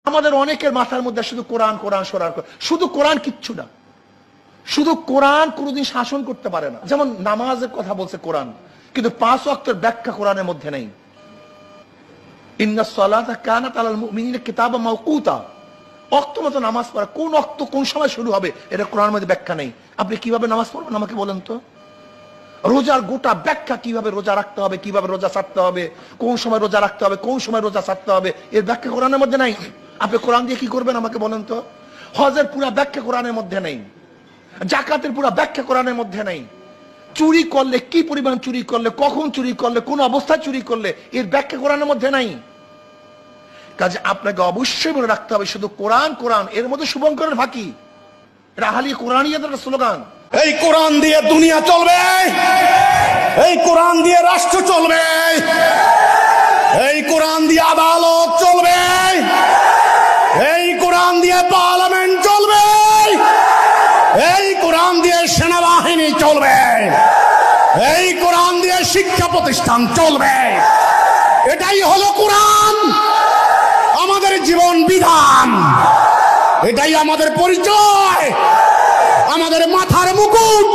আমাদের অনেকের মাথার মধ্যে শুধু কোরআন কোরআন সরার শুধু কোরআন কিচ্ছু না, শুধু কোরআন কোনোদিন শাসন করতে পারে না। যেমন নামাজের কথা বলছে কোরআন, কিন্তু 5 ওয়াক্তের ব্যাখ্যা কোরআনের মধ্যে নেই। ইন্নাস সালাতা কানাত আলাল মুমিনিনা কিতাবাম মাওকুতা, ওয়াক্ত মতো নামাজ পড়া, কোন ওয়াক্ত কোন সময় শুরু হবে এটা কোরআনের মধ্যে ব্যাখ্যা নেই। আপনি কিভাবে নামাজ পড়বেন আমাকে বলেন তো? রোজার গোটা ব্যাখ্যা, কিভাবে রোজা রাখতে হবে, কিভাবে রোজা ছাড়তে হবে, কোন সময় রোজা রাখতে হবে, কোন সময় রোজা ছাড়তে হবে, এর ব্যাখ্যা কোরআনের মধ্যে নাই। আপনি কোরআন দিয়ে কি করবেন আমাকে বলেন তো? হজের পুরো ব্যাখ্যা কোরআনের মধ্যে নেই, জাকাতের পুরো ব্যাখ্যা কোরআনের মধ্যে নেই। চুরি করলে কি পরিমাণ চুরি করলে, কখন চুরি করলে, কোন অবস্থায় চুরি করলে, এর ব্যাখ্যা কোরআনের মধ্যে নাই। কাজে আপনাকে অবশ্যই মনে রাখতে হবে শুধু কোরআন কোরআন, এর মধ্যে শুভঙ্করের ফাঁকি। এটা আহলি কোরআনিয়াতের স্লোগান। এই কোরআন দিয়ে দুনিয়া চলবে, এই কোরআন দিয়ে রাষ্ট্র চলবে, এই কোরআন দিয়ে আদালত চলবে, এই কোরআন দিয়ে পার্লামেন্ট চলবে, এই কোরআন দিয়ে সেনাবাহিনী চলবে, এই কোরআন দিয়ে শিক্ষা প্রতিষ্ঠান চলবে। এটাই হলো কোরআন, আমাদের জীবন বিধান, এটাই আমাদের পরিচয়, আমাদের মাথার মুকুট।